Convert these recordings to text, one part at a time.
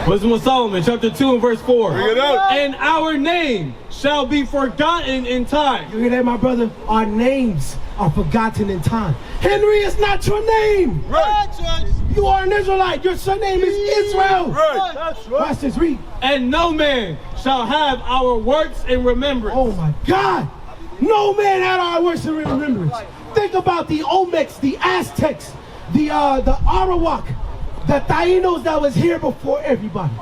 Wisdom of Solomon, chapter 2 and verse 4. Bring it up. And our name shall be forgotten in time. You hear that, my brother? Our names are forgotten in time. Henry is not your name. Right. You are an Israelite. Your surname is Israel. Right. That's right. Watch this, read. And no man shall have our works in remembrance. Oh my God. No man had our works in remembrance. Think about the Olmecs, the Aztecs, the Arawak, the Tainos that was here before everybody.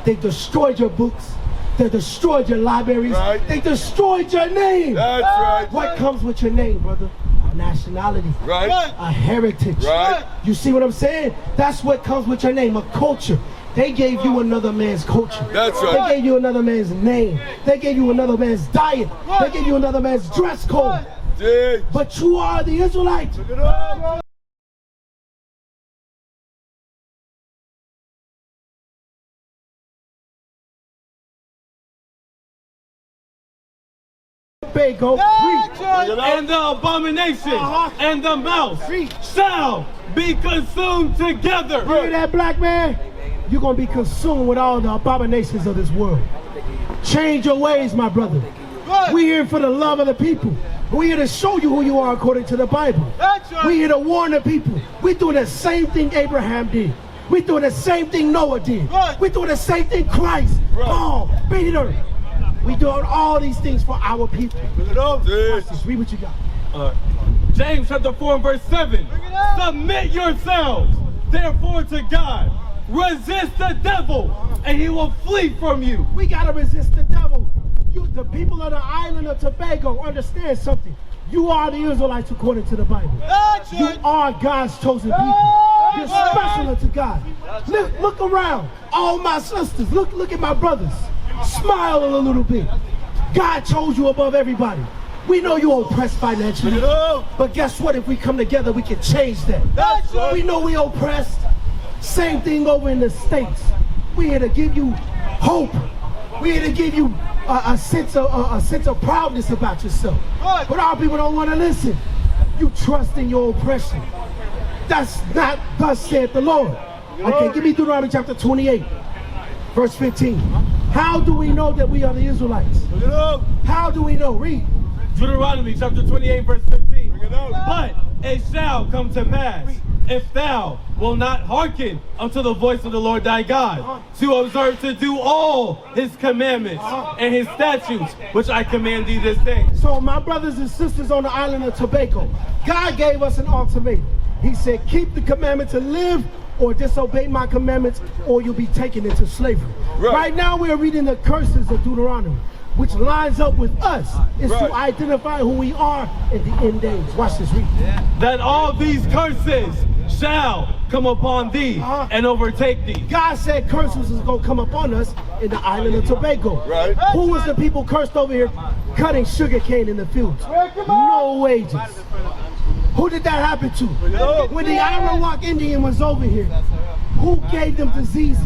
They destroyed your books. They destroyed your libraries. Right. They destroyed your name. That's right. What comes with your name, brother? A nationality. Right. A heritage. Right. You see what I'm saying? That's what comes with your name, a culture. They gave you another man's culture. That's right. They gave you another man's name. They gave you another man's diet. They gave you another man's dress code. Dig. But you are the Israelites. Look it up. Tobago. And the abomination and the mouse shall be consumed together. You hear that, black man? You're going to be consumed with all the abominations of this world. Change your ways, my brother. We're here for the love of the people. We're here to show you who you are according to the Bible. We're here to warn the people. We're doing the same thing Abraham did. We're doing the same thing Noah did. We're doing the same thing Christ, Paul, Peter. We're doing all these things for our people. Look it up. Watch this. Read what you got. James chapter 4 and verse 7. Submit yourselves, therefore, to God. Resist the devil, and he will flee from you. We got to resist the devil. You, the people of the island of Tobago, understand something. You are the Israelites according to the Bible. You are God's chosen people. You're special unto God. Look around. All my sisters, look at my brothers. Smile a little bit. God chose you above everybody. We know you're oppressed financially. But guess what? If we come together, we can change that. We know we're oppressed. Same thing over in the States. We're here to give you hope. We're here to give you a sense of proudness about yourself. But our people don't want to listen. You trust in your oppression. That's not thus saith the Lord. Okay, give me Deuteronomy chapter 28, verse 15. How do we know that we are the Israelites? How do we know? Read. Deuteronomy chapter 28 verse 15. But it shall come to pass, if thou wilt not hearken unto the voice of the Lord thy God, to observe to do all his commandments and his statutes, which I command thee this day. So my brothers and sisters on the island of Tobago, God gave us an ultimatum. He said, keep the commandment to live, or disobey my commandments, or you'll be taken into slavery. Right now we are reading the curses of Deuteronomy, which lines up with us, is to identify who we are in the end days. Watch this, read. That all these curses shall come upon thee and overtake thee. God said curses is going to come upon us in the island of Tobago. Right. Who was the people cursed over here cutting sugar cane in the fields? No wages. Who did that happen to? When the Arawak Indian was over here, who gave them diseases?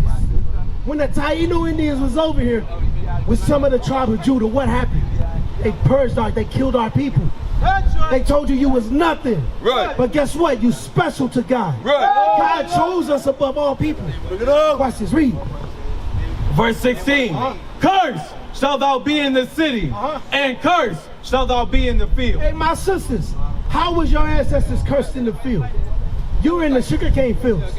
When the Taino Indians was over here with some of the tribe of Judah, what happened? They purged they killed our people. They told you was nothing. Right. But guess what? You special to God. Right. God chose us above all people. Watch this, read. Verse 16. Cursed shalt thou be in the city, and cursed shalt thou be in the field. Hey, my sisters, how was your ancestors cursed in the field? You were in the sugarcane fields,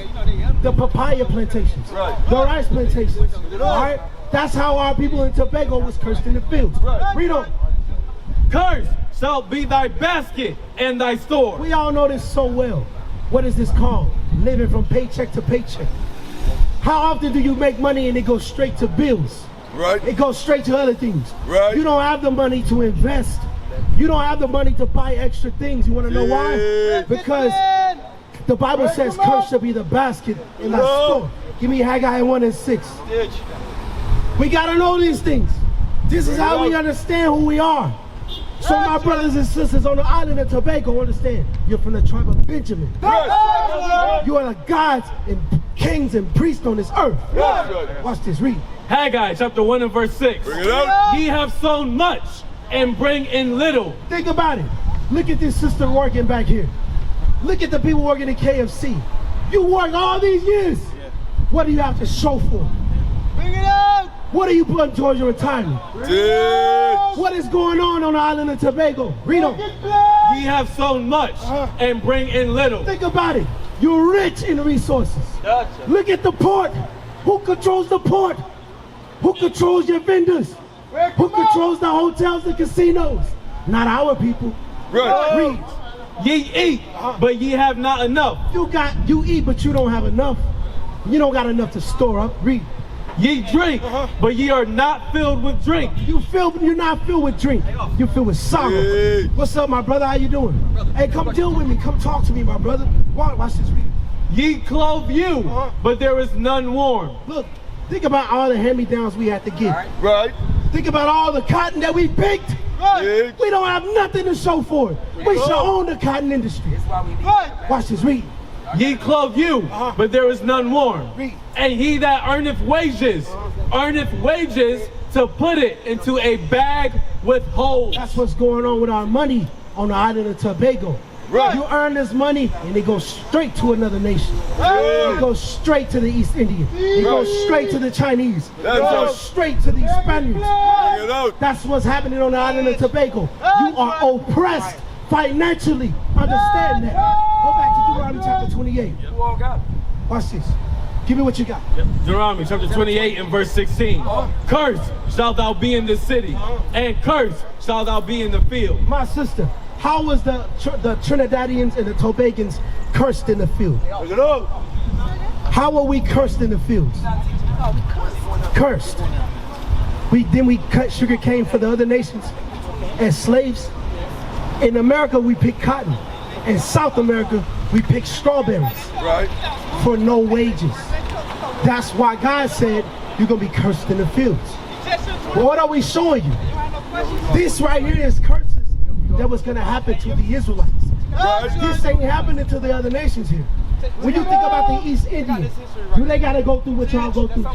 the papaya plantations, the rice plantations. All right? That's how our people in Tobago was cursed in the fields. Read on. Cursed shall be thy basket and thy store. We all know this so well. What is this called? Living from paycheck to paycheck. How often do you make money and it goes straight to bills? Right. It goes straight to other things. Right. You don't have the money to invest. You don't have the money to buy extra things. You want to know why? Because the Bible says cursed shall be the basket in thy store. Give me Haggai 1 and 6. We got to know these things. This is how we understand who we are. So my brothers and sisters on the island of Tobago, understand, you're from the tribe of Benjamin. You are the gods and kings and priests on this earth. Watch this, read. Haggai chapter 1 and verse 6. Bring it up. Ye have sown much and bring in little. Think about it. Look at this sister working back here. Look at the people working at KFC. You work all these years. What do you have to show for? Bring it out. What are you putting towards your retirement? What is going on the island of Tobago? Read on. Ye have sown much and bring in little. Think about it. You're rich in resources. Look at the port. Who controls the port? Who controls your vendors? Who controls the hotels and casinos? Not our people. Right. Read. Ye eat, but ye have not enough. You eat, but you don't have enough. You don't got enough to store up. Read. Ye drink, but ye are not filled with drink. You're not filled with drink. You're filled with sorrow. Hey. What's up, my brother? How you doing? Hey, come deal with me. Come talk to me, my brother. Watch this read. Ye clothe you, but there is none warm. Look, think about all the hand-me-downs we had to get. Right. Think about all the cotton that we picked. Right. We don't have nothing to show for it. We should own the cotton industry. Watch this, read. Ye clothe you, but there is none warm. Read. And he that earneth wages to put it into a bag with holes. That's what's going on with our money on the island of Tobago. Right. You earn this money and it goes straight to another nation. It goes straight to the East Indian. It goes straight to the Chinese. It goes straight to the Spaniards. Bring it out. That's what's happening on the island of Tobago. You are oppressed financially. Understand that. Go back to Deuteronomy chapter 28. Watch this. Give me what you got. Deuteronomy chapter 28 and verse 16. Cursed shalt thou be in the city, and cursed shalt thou be in the field. My sister, how was the Trinidadians and the Tobagans cursed in the field? Bring it out. How were we cursed in the fields? Cursed. We cut sugar cane for the other nations as slaves. In America, we pick cotton. In South America, we pick strawberries Right. for no wages. That's why God said you're going to be cursed in the fields. But what are we showing you? This right here is curses that was going to happen to the Israelites. Right. This ain't happening to the other nations here. When you think about the East Indian, do they got to go through what y'all go through?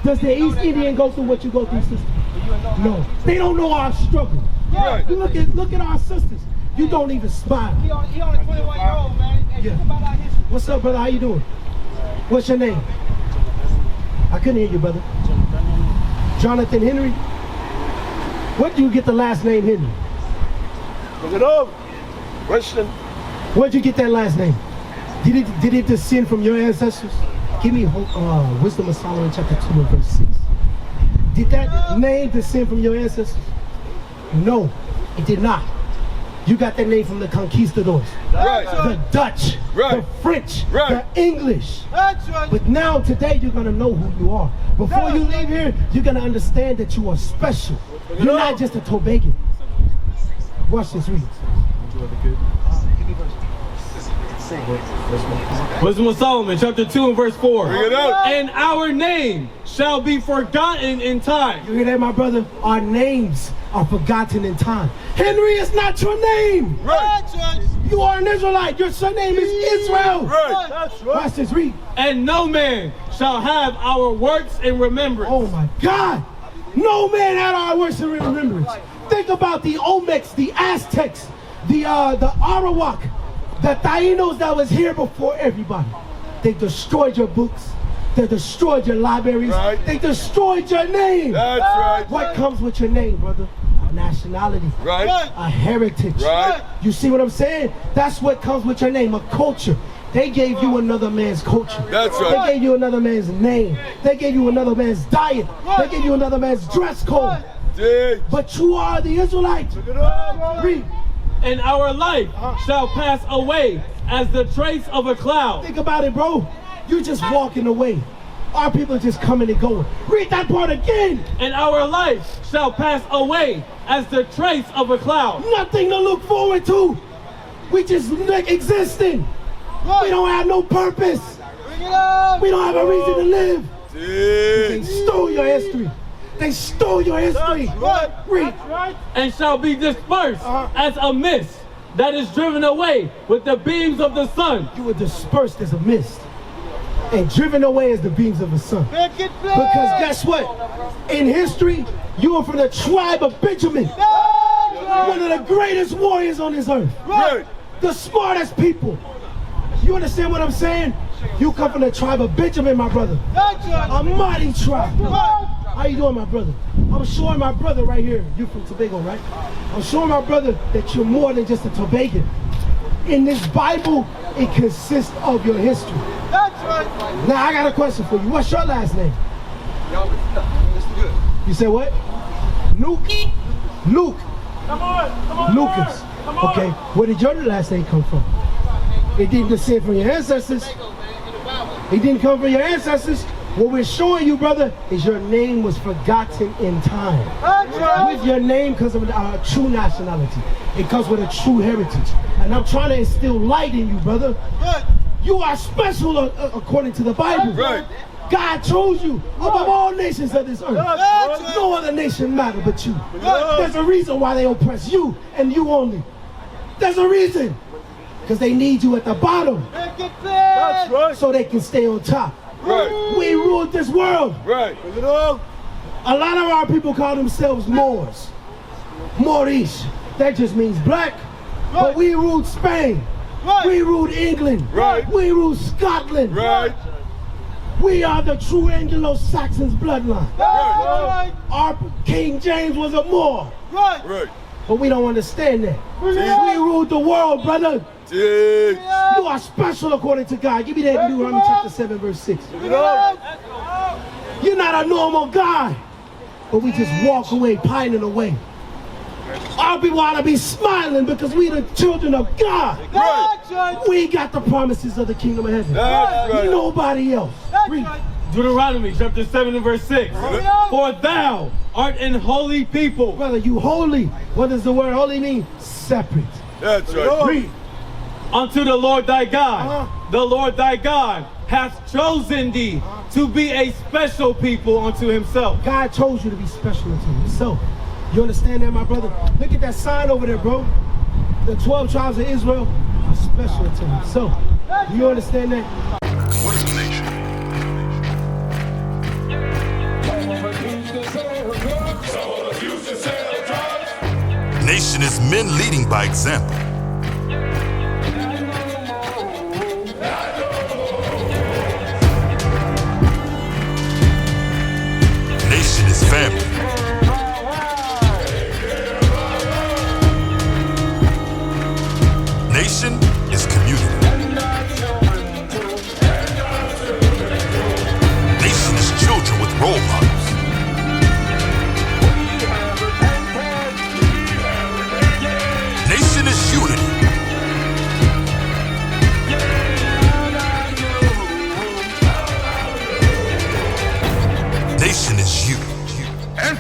Does the East Indian go through what you go through, sister? No. They don't know our struggle. Right. You look at our sisters. You don't even smile. He only 21-year-old, man. And Yeah. think about our history. What's up, brother? How you doing? What's your name? I couldn't hear you, brother. Jonathan Henry? Where do you get the last name Henry? Bring it out. Question. Where'd you get that last name? Did it descend from your ancestors? Give me Wisdom of Solomon chapter 2 and verse 6. Did that name descend from your ancestors? No, it did not. You got that name from the conquistadors. Right. The Dutch, Right. the French, Right. the English. That's right. But now today you're gonna know who you are. Before you leave here, you're gonna understand that you are special. You're not just a Tobagan. Watch this, read. Wisdom of Solomon chapter 2 and verse 4. Bring it out. And our name shall be forgotten in time. You hear that, my brother? Our names are forgotten in time. Henry is not your name. Right. You are an Israelite. Your surname is Israel. Right. That's right. Watch this, read. And no man shall have our works in remembrance. Oh my God. No man had our works in remembrance. Think about the Olmecs, the Aztecs, the Arawak, the Tainos that was here before everybody. They destroyed your books. They destroyed your libraries. Right. They destroyed your name. That's right. What comes with your name, brother? A nationality. Right. A heritage. Right. You see what I'm saying? That's what comes with your name, a culture. They gave you another man's culture. That's right. They gave you another man's name. They gave you another man's diet. They gave you another man's dress code. Dig. But you are the Israelites. Read. And our life shall pass away as the trace of a cloud. Think about it, bro. You just walking away. Our people are just coming and going. Read that part again. And our life shall pass away as the trace of a cloud. Nothing to look forward to. We just existing. We don't have no purpose. We don't have a reason to live. They Dig. stole your history. They stole your history. Read. And shall be dispersed as a mist that is driven away with the beams of the sun. You were dispersed as a mist and driven away as the beams of the sun. Because guess what? In history, you are from the tribe of Benjamin. One of the greatest warriors on this earth. Right. The smartest people. You understand what I'm saying? You come from the tribe of Benjamin, my brother. A mighty tribe. How you doing, my brother? I'm showing my brother right here. You're from Tobago, right? I'm showing my brother that you're more than just a Tobagan. In this Bible, it consists of your history. Now, I got a question for you. What's your last name? You said what? Luke? Luke. Come on, Lucas. Okay, where did your last name come from? It didn't descend from your ancestors. It didn't come from your ancestors. What we're showing you, brother, is your name was forgotten in time. With your name comes with our true nationality. It comes with a true heritage. And I'm trying to instill light in you, brother. You are special according to the Bible. Right. God chose you above all nations of this earth. No other nation matter but you. There's a reason why they oppress you and you only. There's a reason. Because they need you at the bottom. That's right. So they can stay on top. Right. We ruled this world. Right. A lot of our people call themselves Moors. Moorish. That just means black. But we ruled Spain. We ruled England. Right. We ruled Scotland. Right. We are the true Anglo-Saxons bloodline. Right. Our King James was a Moor. Right. But we don't understand that. We ruled the world, brother. Dig. You are special according to God. Give me that in Deuteronomy chapter 7, verse 6. You're not a normal guy. But we just walk away, pining away. Our people ought to be smiling because we the children of God. Right. We got the promises of the kingdom of heaven. That's right. Nobody else. Read. Deuteronomy chapter 7 and verse 6. For thou art an holy people. Brother, you holy. What does the word holy mean? Separate. That's right. Read. Unto the Lord thy God. The Lord thy God hath chosen thee to be a special people unto himself. God chose you to be special unto himself. You understand that, my brother? Look at that sign over there, bro. The 12 tribes of Israel are special unto himself. Do you understand that? What is a nation? Nation is men leading by example. Nation is family. Nation is community. Nation is children with role models. Nation is unity. Nation is you. And